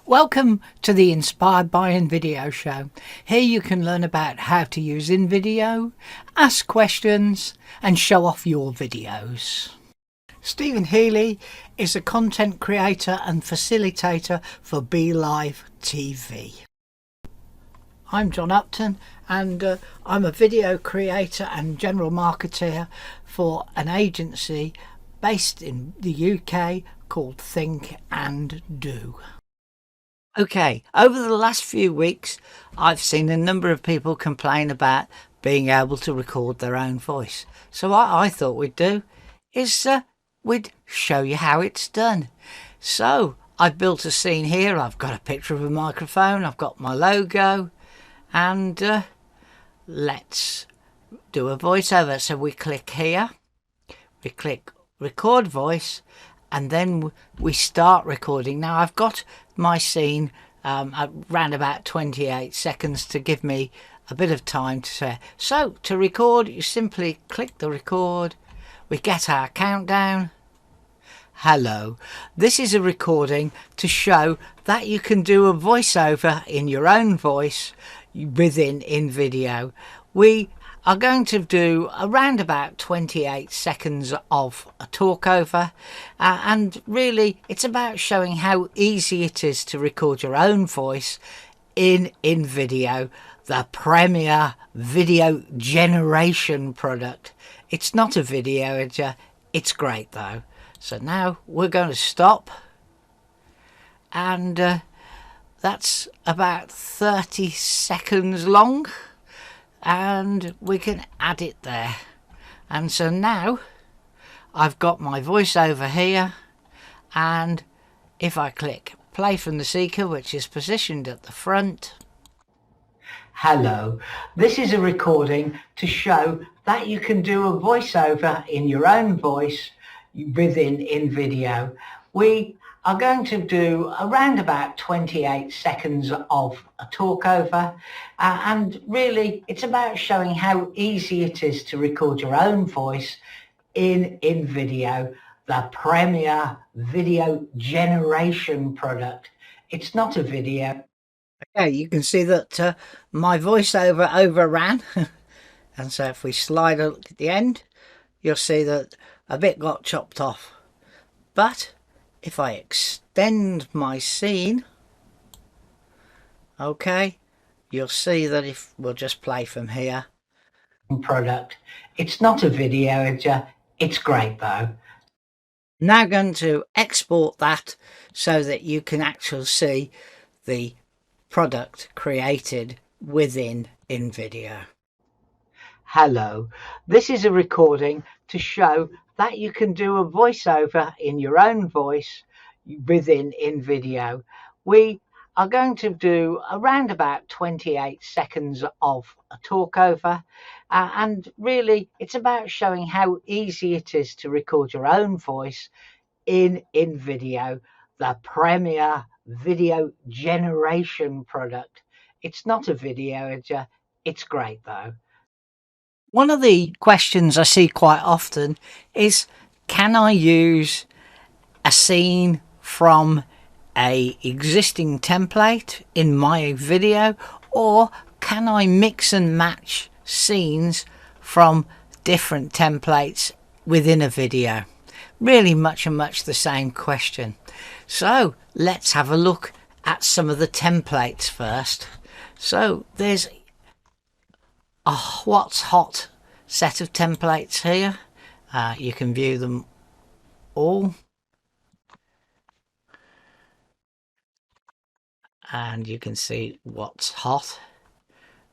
Welcome to the Inspired by InVideo show. Here you can learn about how to use InVideo, ask questions and show off your videos. Stephen Healy is a content creator and facilitator for BeLive TV. I'm John Upton and I'm a video creator and general marketer for an agency based in the UK called Think and Do. Okay, over the last few weeks I've seen a number of people complain about being able to record their own voice. So what I thought we'd do is we'd show you how it's done. So I've built a scene here. I've got a picture of a microphone, I've got my logo, and let's do a voiceover. So we click here, we click record voice, and then we start recording. Now I've got my scene around about 28 seconds to give me a bit of time to say. So to record, you simply click the record. We get our countdown. Hello, this is a recording to show that you can do a voiceover in your own voice within InVideo. We are going to do around about 28 seconds of a talkover, and really it's about showing how easy it is to record your own voice in InVideo, the premier video generation product. It's not a video editor, it's great though. So now we're going to stop, and that's about 30 seconds long. And we can add it there. And so now I've got my voiceover here, and if I click play from the speaker, which is positioned at the front. Hello, this is a recording to show that you can do a voiceover in your own voice within InVideo. We are going to do around about 28 seconds of a talkover, and really it's about showing how easy it is to record your own voice in InVideo, the premier video generation product. It's not a video. Okay, you can see that my voiceover overran and so if we slide at the end you'll see that a bit got chopped off, but if I extend my scene, okay, you'll see that if we'll just play from here. Product. It's not a video editor, it's great though. Now going to export that so that you can actually see the product created within InVideo. Hello, this is a recording to show that you can do a voiceover in your own voice within InVideo. We are going to do around about 28 seconds of a talkover, and really it's about showing how easy it is to record your own voice in InVideo, the premier video generation product. It's not a video editor, it's great though. One of the questions I see quite often is, can I use a scene from an existing template in my video, or can I mix and match scenes from different templates within a video? Really much the same question. So let's have a look at some of the templates first. So there's what's hot set of templates here. You can view them all, and you can see what's hot.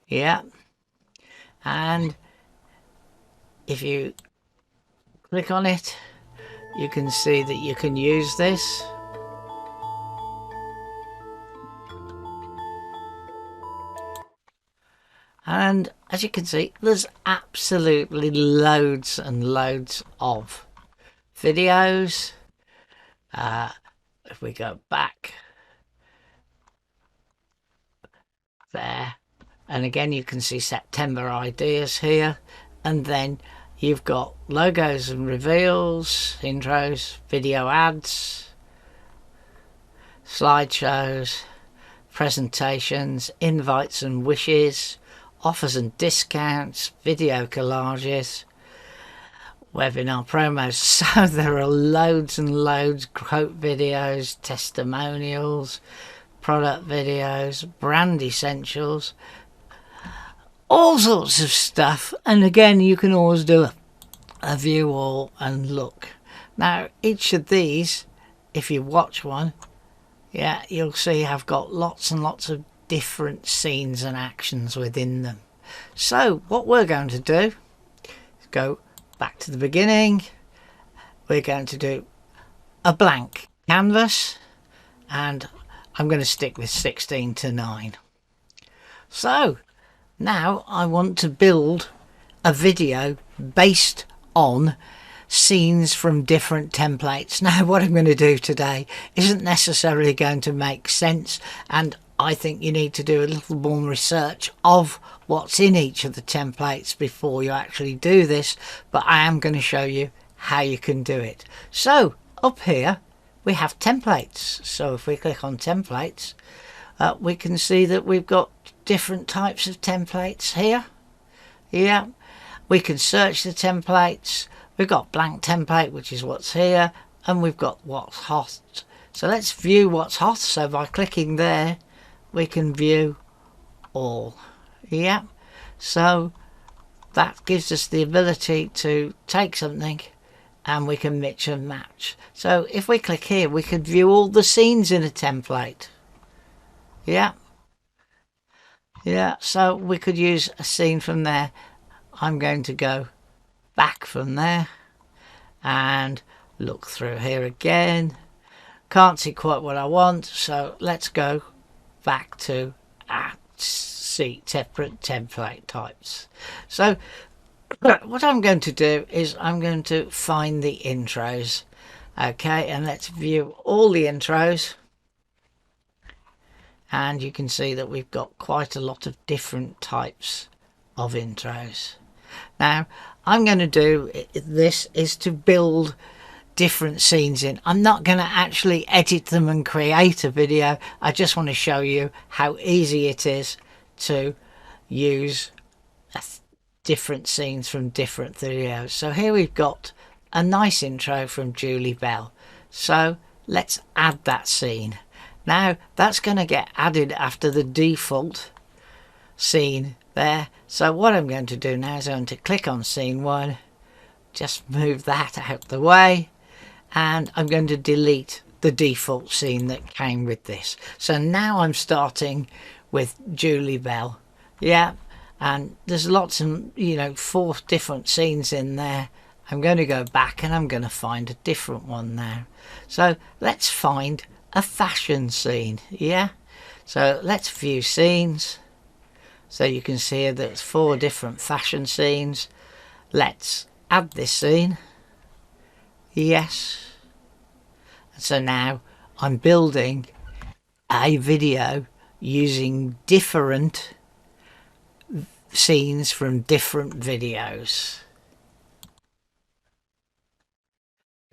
Yeah, and if you click on it you can see that you can use this. And as you can see, there's absolutely loads and loads of videos. If we go back there, and again you can see September ideas here, and then you've got logos and reveals, intros, video ads. slideshows, presentations, invites and wishes, offers and discounts, video collages, webinar promos. So there are loads and loads, quote videos, testimonials, product videos, brand essentials, all sorts of stuff. And again, you can always do a view all and look. Now each of these, if you watch one, yeah, you'll see I've got lots and lots of different scenes and actions within them. So what we're going to do is go back to the beginning. We're going to do a blank canvas, and I'm going to stick with 16:9. So now I want to build a video based on scenes from different templates. Now what I'm going to do today isn't necessarily going to make sense, and I think you need to do a little more research of what's in each of the templates before you actually do this, but I am going to show you how you can do it. So up here we have templates. So if we click on templates, we can see that we've got different types of templates here. Yeah, we can search the templates. We've got blank template, which is what's here, and we've got what's hot. So let's view what's hot. So by clicking there, we can view all. Yeah, so that gives us the ability to take something and we can mix and match. So if we click here, we could view all the scenes in a template. Yeah, so we could use a scene from there. I'm going to go back from there and look through here again. Can't see quite what I want, so let's go back to see separate template types. So what I'm going to do is I'm going to find the intros. Okay, and let's view all the intros, and you can see that we've got quite a lot of different types of intros. Now I'm going to do this is to build different scenes in. I'm not going to actually edit them and create a video. I just want to show you how easy it is to use different scenes from different videos. So here we've got a nice intro from Julie Bell. So let's add that scene. Now that's going to get added after the default scene there. So what I'm going to do now is I'm going to click on scene 1, just move that out the way, and I'm going to delete the default scene that came with this. So now I'm starting with Julie Bell. Yeah, and there's lots of, 4 different scenes in there. I'm going to go back and I'm going to find a different one now. So let's find a fashion scene. Yeah, so let's view scenes. So you can see here there's 4 different fashion scenes. Let's add this scene. Yes. So now I'm building a video using different scenes from different videos.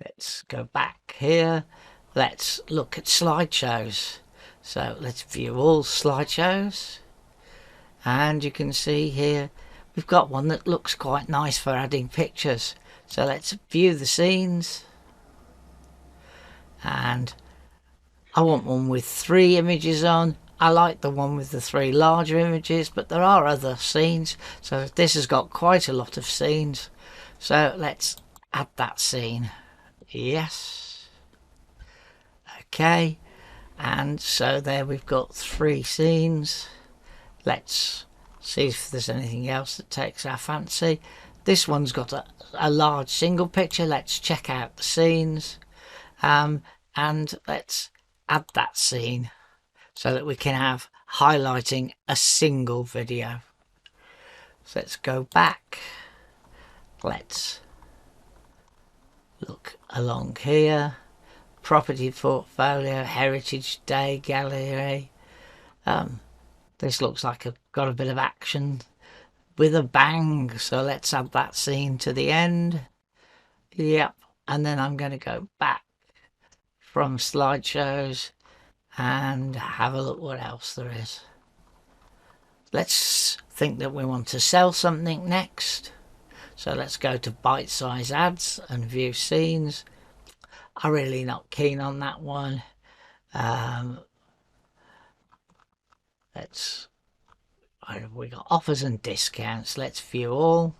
Let's go back here. Let's look at slideshows. So let's view all slideshows. And you can see here we've got one that looks quite nice for adding pictures. So let's view the scenes. And I want one with 3 images on. I like the one with the 3 larger images, but there are other scenes. So this has got quite a lot of scenes. So let's add that scene. Yes. Okay. And so there we've got 3 scenes. Let's see if there's anything else that takes our fancy. This one's got a large single picture. Let's check out the scenes. And let's add that scene so that we can have highlighting a single video. So let's go back. Let's look along here. Property portfolio, Heritage Day gallery. This looks like it's got a bit of action with a bang. So let's add that scene to the end. Yep. And then I'm going to go back from slideshows and have a look what else there is. Let's think that we want to sell something next. So let's go to bite-size ads and view scenes. I'm really not keen on that one. We got offers and discounts. Let's view all.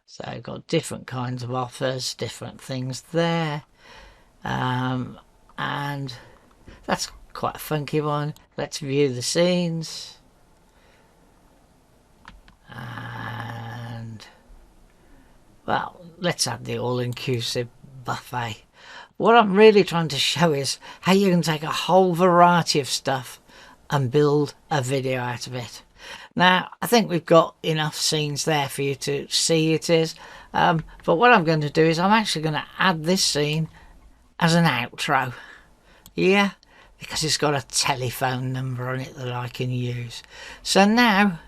So I've got different kinds of offers, different things there. And that's quite a funky one. Let's view the scenes. And well, let's add the all-inclusive buffet. What I'm really trying to show is how you can take a whole variety of stuff and build a video out of it. Now, I think we've got enough scenes there for you to see it is. But what I'm going to do is I'm actually going to add this scene as an outro. Yeah, because it's got a telephone number on it that I can use. So now,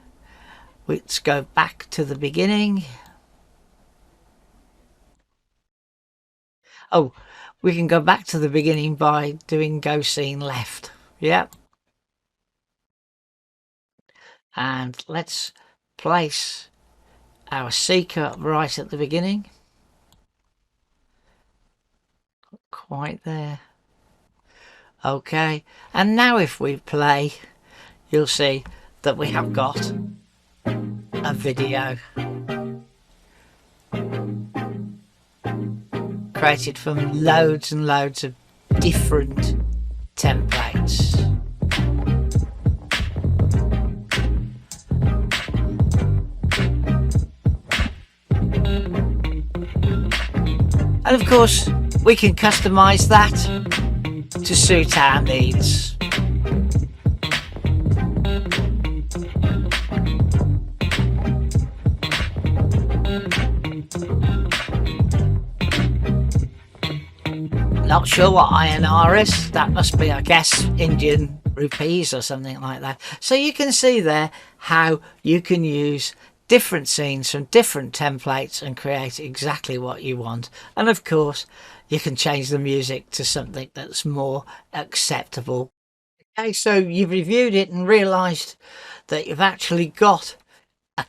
let's go back to the beginning. Oh, we can go back to the beginning by doing go scene left. Yep. And let's place our seeker right at the beginning. Not quite there. Okay, and now if we play, you'll see that we have got a video created from loads and loads of different templates. And of course, we can customize that to suit our needs. Not sure what INR is. That must be, I guess, Indian rupees or something like that. So you can see there how you can use different scenes from different templates and create exactly what you want. And of course, you can change the music to something that's more acceptable. Okay, so you've reviewed it and realised that you've actually got a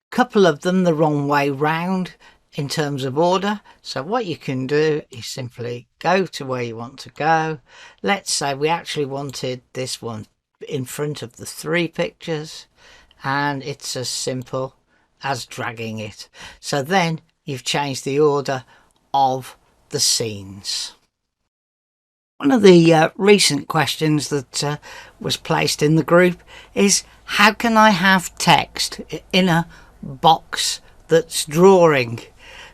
couple of them the wrong way round in terms of order. So what you can do is simply go to where you want to go. Let's say we actually wanted this one in front of the 3 pictures, and it's as simple as dragging it. So then you've changed the order of the scenes. One of the recent questions that was placed in the group is, how can I have text in a box that's drawing?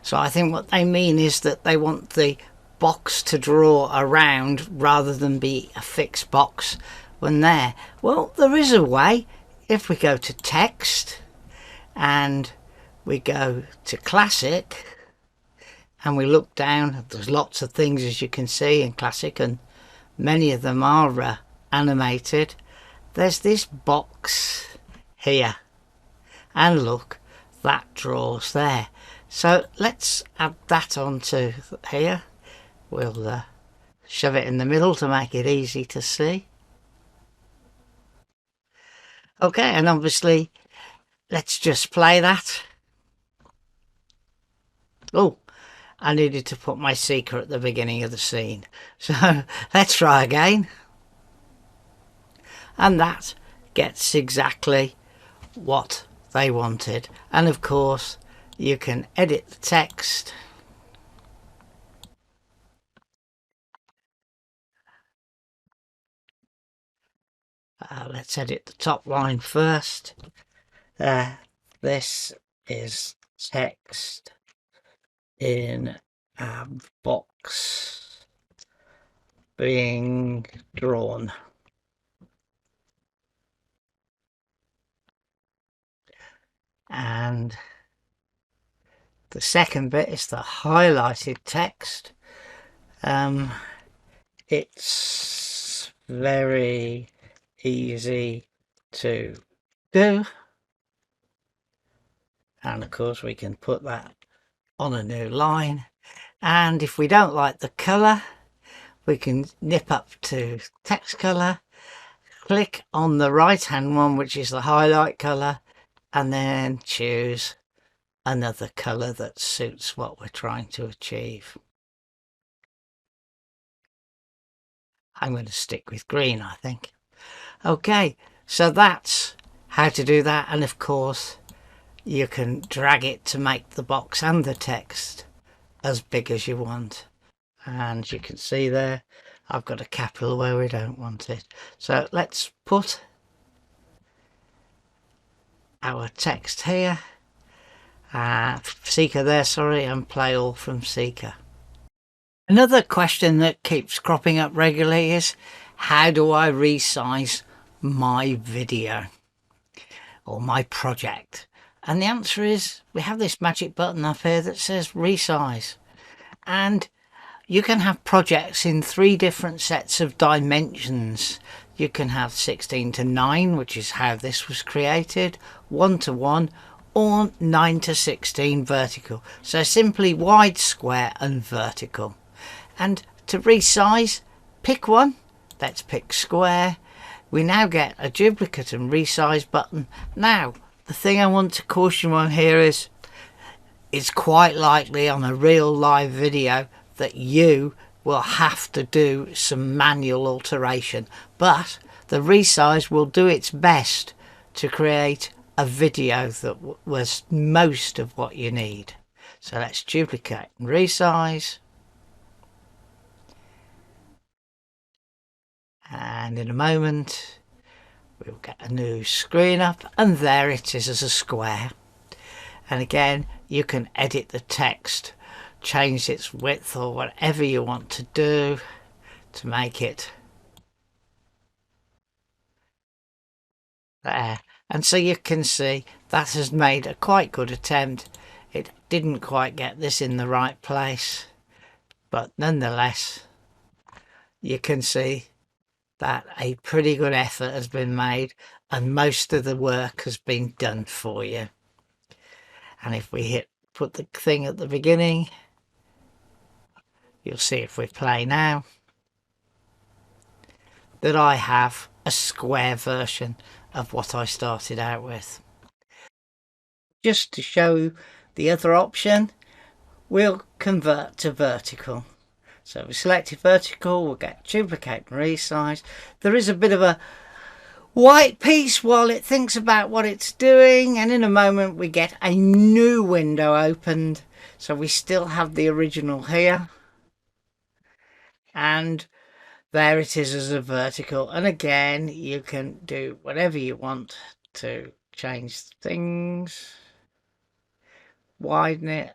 So I think what they mean is that they want the box to draw around rather than be a fixed box when there. Well, there is a way. If we go to text and we go to classic and we look down, there's lots of things, as you can see, in classic, and many of them are animated. There's this box here, and look, that draws there. So let's add that onto here. We'll shove it in the middle to make it easy to see. Okay, and obviously let's just play that. Oh, I needed to put my seeker at the beginning of the scene. So let's try again. And that gets exactly what they wanted. And of course, you can edit the text. Let's edit the top line first. This is text in a box being drawn. And the second bit is the highlighted text. It's very easy to do, and of course we can put that on a new line. And if we don't like the colour, we can nip up to text color, click on the right hand one, which is the highlight color, and then choose another color that suits what we're trying to achieve. I'm going to stick with green, I think. Okay, so that's how to do that, and of course you can drag it to make the box and the text as big as you want. And you can see there I've got a capital where we don't want it. So let's put our text here, Seeker there, sorry, and play all from Seeker. Another question that keeps cropping up regularly is, how do I resize my video or my project? And the answer is, we have this magic button up here that says resize, and you can have projects in 3 different sets of dimensions. You can have 16:9, which is how this was created, 1:1, or 9:16 vertical. So simply wide, square and vertical. And to resize, pick one. Let's pick square. We now get a duplicate and resize button. Now, the thing I want to caution on here is, it's quite likely on a real live video that you will have to do some manual alteration, but the resize will do its best to create a video that was most of what you need. So let's duplicate and resize, and in a moment we'll get a new screen up, and there it is as a square. And again, you can edit the text, change its width or whatever you want to do to make it there. And so you can see that has made a quite good attempt. It didn't quite get this in the right place, but nonetheless you can see that a pretty good effort has been made and most of the work has been done for you. And if we put the thing at the beginning, you'll see if we play now that I have a square version of what I started out with. Just to show the other option, we'll convert to vertical. So we selected vertical, we'll get duplicate and resize. There is a bit of a white piece while it thinks about what it's doing, and in a moment we get a new window opened. So we still have the original here, and there it is as a vertical. And again, you can do whatever you want to change things, widen it,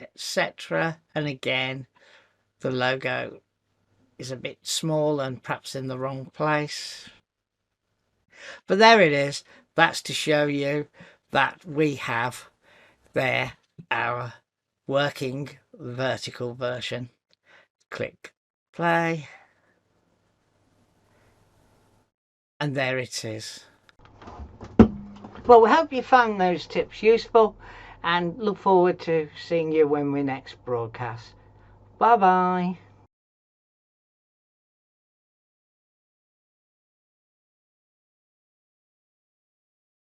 etc. And again, the logo is a bit small and perhaps in the wrong place, but there it is. That's to show you that we have there our working vertical version. Click play, and there it is. Well, we hope you found those tips useful and look forward to seeing you when we next broadcast. Bye bye.